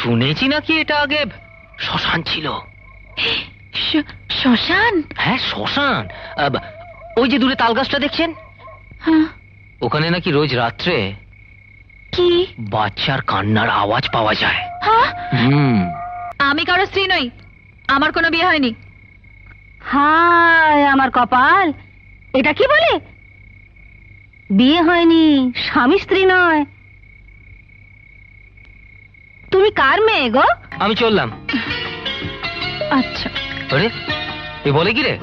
শুনেছি নাকি এটা আগে শ্মশান ছিল। শ্মশান? হ্যাঁ শ্মশান। ওই যে দূরে তালগাছটা দেখছেন, ওখানে নাকি রোজ রাত্রে কি বাচ্চার কান্নার আওয়াজ পাওয়া যায়। আমি কারো স্ত্রী নই, আমার কোনো বিয়ে হয়নি। হায় আমার কপাল, এটা কি বলে? বিয়ে হয়নি, স্বামী স্ত্রী নয়। তুমি কার মেয়ে গো? আমি চললাম। আচ্ছা। আরে এ বলে কি রে?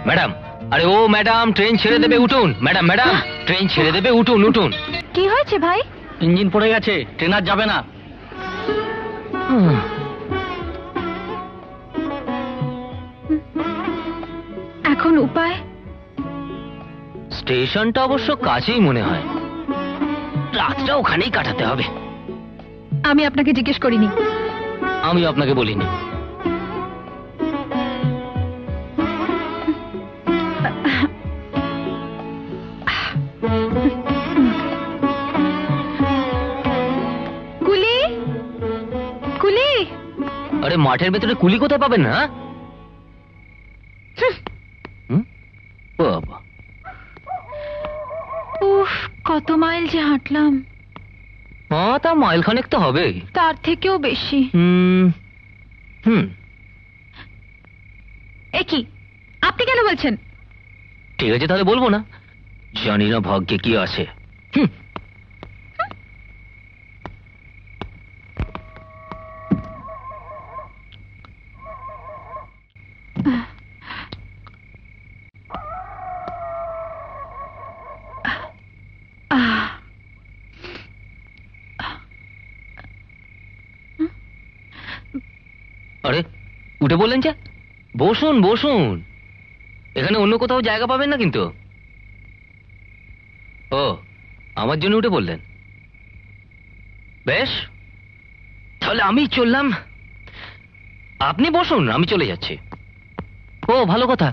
ম্যাডাম, আরে ও ম্যাডাম, ট্রেন ছেড়ে দেবে, উঠুন। ম্যাডাম ম্যাডাম, ট্রেন ছেড়ে দেবে, উঠুন উঠুন। কি হয়েছে ভাই? ইঞ্জিন পড়ে গেছে, ট্রেন আর যাবে না। এখন উপায়? স্টেশনটা অবশ্য কাছেই মনে হয়, রাতটা ওখানেই কাটাতে হবে। আমি আপনাকে জিজ্ঞেস করিনি। আমি আপনাকে বলিনি। কুলি, কুলি। আরে মাঠের ভেতরে কুলি কোথায় পাবেন না? বাবা, উফ, কত মাইল যে হাঁটলাম। হ্যাঁ তা মাইল খানেক তো হবেই, তার থেকেও বেশি। এ কি, আপনি কেন বলছেন? ঠিক আছে তাহলে বলবো না। জানি না ভাগ্যে কি আছে। আরে উঠে বললেন যে? বসুন বসুন, এখানে অন্য কোথাও জায়গা পাবেন না কিন্তু। ও, আমার জন্য উঠে বললেন? বেশ, তাহলে আমি চললাম। আপনি বসুন, আমি চলে যাচ্ছি। ও ভালো কথা,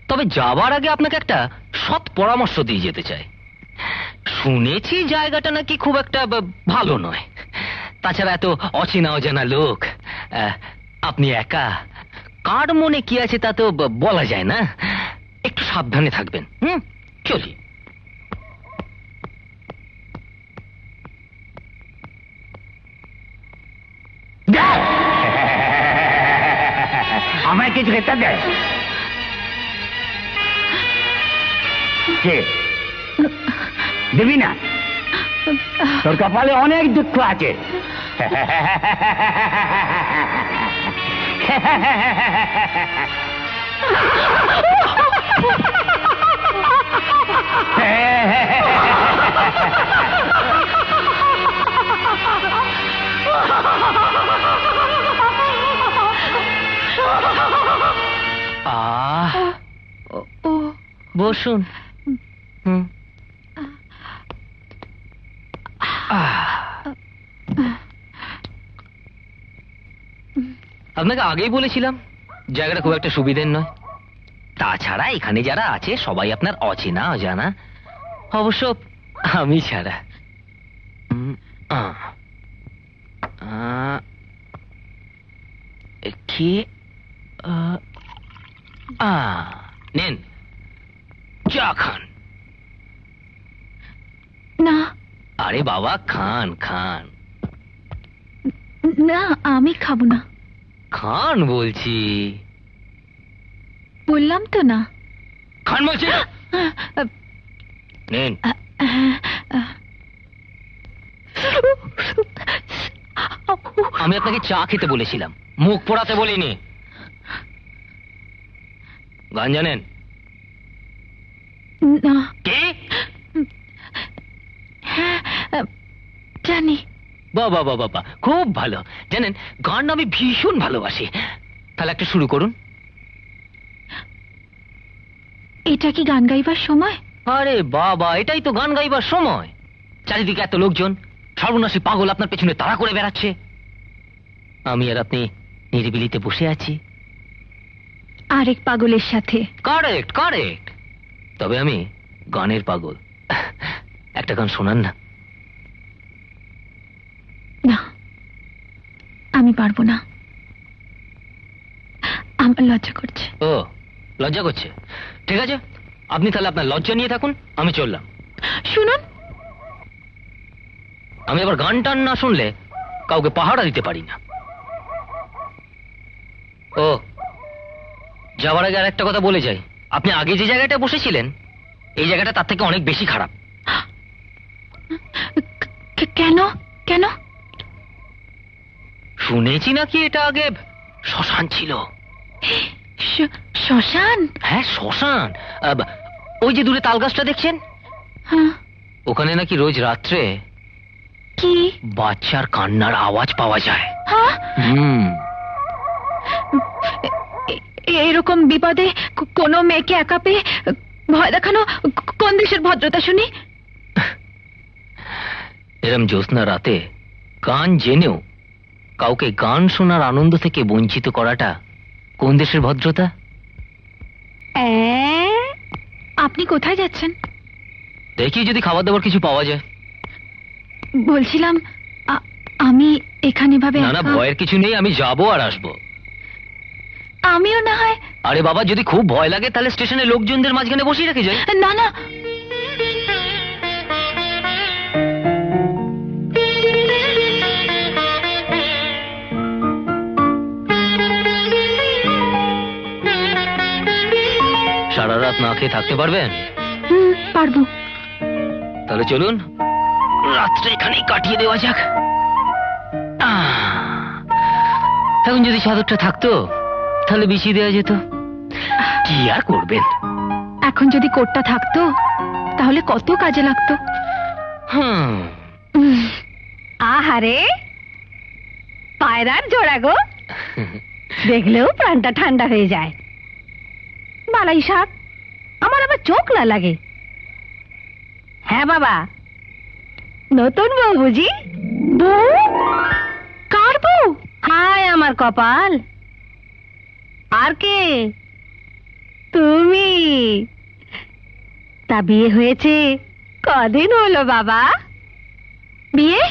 তবে যাবার আগে আপনাকে একটা সৎ পরামর্শ দিয়ে যেতে চাই। শুনেছি জায়গাটা নাকি খুব একটা ভালো নয়, তাছাড়া এত অচেনা অজানা লোক, আপনি একা, কার মনে কি আছে তা তো বলা যায় না। একটু সাবধানে থাকবেন। চলি। আমায় কিছু খেতে দেয়। দিবি না? তোর কপালে অনেক দুঃখ আছে। বসুন। আপনাকে আগেই বলেছিলাম জায়গাটা খুব একটা সুবিধের নয়। তাছাড়া এখানে যারা আছে সবাই আপনার অচেনা অজানা, অবশ্য আমি ছাড়া। কি নেন, চা খান। না। আরে বাবা, খান খান। না, আমি খাবো না। খান বলছি। বললাম তো না। খান বলছি। নেন। আমি আপনাকে চা খেতে বলেছিলাম, মুখ পোড়াতে বলিনি। গান জানেন? না। কে? হ্যাঁ জানি। বাবা বাবা বাবা, খুব ভালো। জানেন, গান আমি ভীষণ ভালোবাসি। তাহলে একটা শুরু করুন। এটা কি গান গাইবার সময়? আরে বাবা, এটাই তো গান গাইবার সময়। চারিদিকে এত লোকজন, সর্বনাশী পাগল আপনার পেছনে তাড়া করে বেড়াচ্ছে, আমি আর আপনি নিরিবিলিতে বসে আছি আরেক পাগলের সাথে। Correct correct. তবে আমি গানের পাগল। একটা গান শোনান না। আমি পারবো না, আমার লজ্জা করছে। ও, লজ্জা করছে? ঠিক আছে, আপনি তাহলে আপনার লজ্জা নিয়ে থাকুন, আমি চললাম। শুনুন, আমি আবার গান টান না শুনলে কাউকে পাহারা দিতে পারি না। ও, যাওয়ার আগে আর একটা কথা বলে যাই, আপনি আগে যে জায়গাটা বসেছিলেন এই জায়গাটা তার থেকে অনেক বেশি খারাপ। কেন কেন? শুনেছি নাকি এটা আগে শ্মশান ছিল। শ্মশান? হ্যাঁ, শ্মশান। ওই যে দূরে তালগাছটা দেখছেন, হ্যাঁ। ওখানে নাকি রোজ রাত্রে কি বাচ্চার কান্নার আওয়াজ পাওয়া যায়। হ্যাঁ? হুম। এরকম বিপদে কোনো মেয়েকে একা পেয়ে ভয় দেখানো কোন দেশের ভদ্রতা শুনি? এরম জ্যোৎস্না রাতে গান জেনেও কাউকে গান শোনার আনন্দ থেকে বঞ্চিত করাটা কোন দেশের ভদ্রতা? আপনি কোথায় যাচ্ছেন? দেখি যদি খাবার দাবার কিছু পাওয়া যায়। বলছিলাম আমি এখানে ভাবে না না, ভয়ের কিছু নেই, আমি যাবো আর আসবো। আমিও না হয়। আরে বাবা, যদি খুব ভয় লাগে তাহলে স্টেশনে লোকজনদের মাঝখানে বসিয়ে রেখে যাই। না না, সারা রাত না খেয়ে থাকতে পারবেন? পারবো। তাহলে চলুন রাত্রে এখানেই কাটিয়ে দেওয়া যাক। এখন যদি চাদরটা থাকতো তাহলে বিছিয়ে দেওয়া যেত। কি আর করবেন? এখন যদি কোটটা থাকতো তাহলে কত কাজে লাগতো। আহারে, পায়রার জোড়া গো, দেখলেও প্রাণটা ঠান্ডা হয়ে যায়। বালাই শাক, আমার আবার চোখ না লাগে। হ্যাঁ বাবা, নতুন বউ বুঝি? বউ? কার বউ? হায় আমার কপাল, আর কে? তুমি। তা বিয়ে হয়েছে কদিন হলো বাবা? বিয়ে?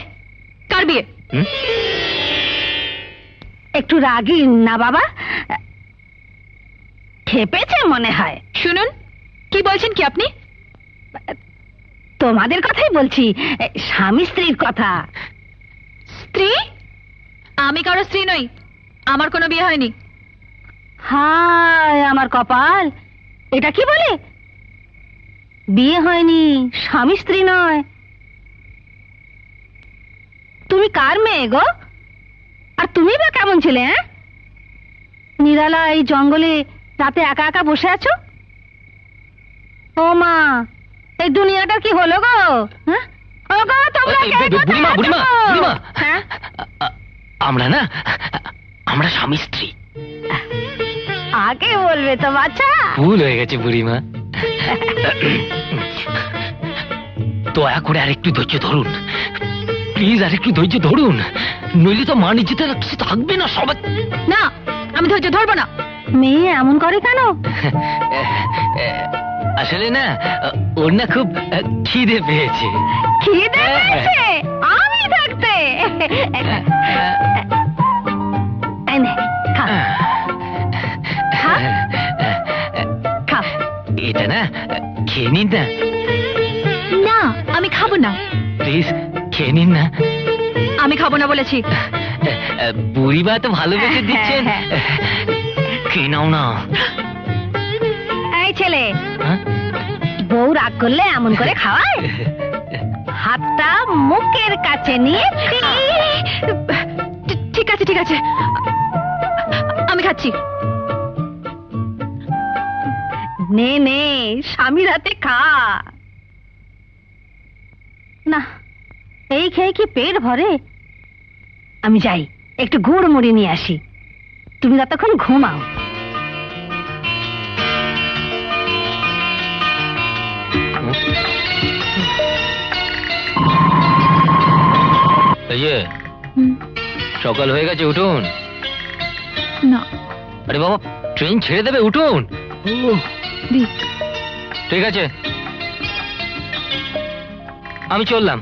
কার বিয়ে? একটু রাগি না বাবা? খেপেছে মনে হয়। শুনুন, কি বলছেন কি আপনি? তোমাদের কথাই বলছি, স্বামী স্ত্রীর কথা। স্ত্রী? আমি কারো স্ত্রী নই, আমার কোনো বিয়ে হয়নি। হায় আমার কপাল, এটা কি বলে? বিয়ে হয়নি, স্বামী স্ত্রী নয়। তুমি কার মেয়ে গো? আর তুমি বা কেমন ছিলে? নিরালা এই জঙ্গলে রাতে একা একা বসে আছো? ও মা, এই দুনিয়াটার কি হলো গো? হ্যাঁ? ও গো, তোমরা কে কোথায় বুড়িমা, আছো? বুড়িমা, বুড়িমা। হ্যাঁ? আমরা স্বামী স্ত্রী। আগে বলবে তো বাচ্চা। ভুল হয়ে গেছে বুড়িমা। দয়া করে আর একটু ধৈর্য ধরুন প্লিজ, আর একটু ধৈর্য ধরুন, নইলে তো মা নিজেতে কিছু থাকবে না। সবাই না, আমি ধৈর্য ধরবো না। মেয়ে এমন করে কেন? আসলে না, ওর না খুব খিদে পেয়েছে। খিদে পেয়েছে? আমি থাকতে? এই নে, খা। খা। খা। এটা না খেয়ে নিন না। না, আমি খাবো না। প্লিজ খেয়ে নিন না। আমি খাবো না বলেছি। বুড়িমা তো ভালোবেসে দিচ্ছেন, খেয়ে নাও না। এই ছেলে, হ্যাঁ? বউ রাগ করলে এমন করে খাওয়ায়? হাতটা মুখের কাছে নিয়ে ঠিক আছে ঠিক আছে, আমি খাচ্ছি। নে নে, স্বামীর হাতে খা। না, এই খেয়ে কি পেট ভরে? আমি যাই, একটু গুড় মুড়ি নিয়ে আসি, তুমি ততক্ষণ ঘুমাও। এই যে সকাল হয়ে গেছে, উঠুন। না। আরে বাবা, ট্রেন ছেড়ে দেবে, উঠুন। দিক। ঠিক আছে, আমি চললাম।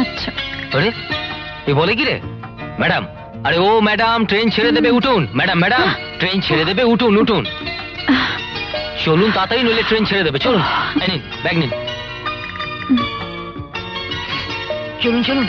আচ্ছা। আরে এ বলে কি রে, ম্যাডাম, আরে ও ম্যাডাম, ট্রেন ছেড়ে দেবে, উঠুন। ম্যাডাম ম্যাডাম, ট্রেন ছেড়ে দেবে, উঠুন উঠুন। চলুন তাড়াতাড়ি, নইলে ট্রেন ছেড়ে দেবে। চলুন, এই নিন ব্যাগ নিন। চলুন চলুন।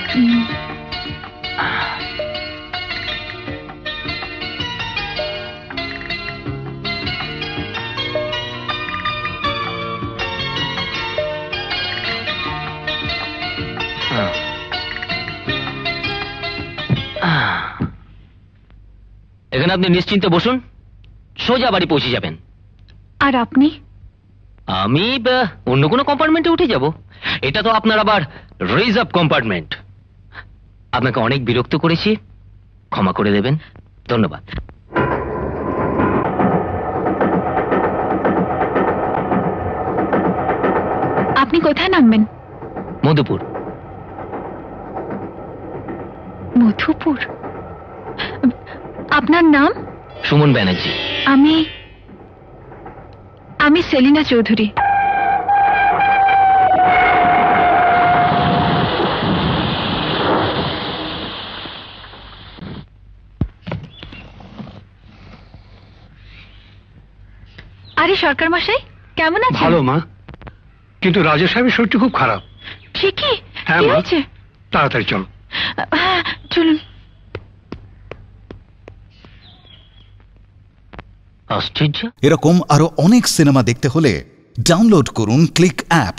এখানে আপনি নিশ্চিন্তে বসুন, সোজা বাড়ি পৌঁছে যাবেন। আর আপনি? আমি অন্য কোনো কম্পার্টমেন্টে উঠে যাব। এটা তো আপনার আবার রিজার্ভ কম্পার্টমেন্ট। আপনাকে অনেক বিরক্ত করেছি, ক্ষমা করে দেবেন। ধন্যবাদ। আপনি কোথায় নামবেন? মধুপুর। মধুপুর? আপনার নাম? সুমন ব্যানার্জি। আমি সেলিনা চৌধুরী। আরে সরকার মশাই, কেমন আছেন? ভালো মা, কিন্তু রাজা সাহেবের শরীরটা খুব খারাপ। সে কি? হ্যাঁ কি মা, হয়েছে? তাড়াতাড়ি চলো। হ্যাঁ, চলুন। আশ্চর্য। এরকম আরো অনেক সিনেমা দেখতে হলে ডাউনলোড করুন ক্লিক অ্যাপ।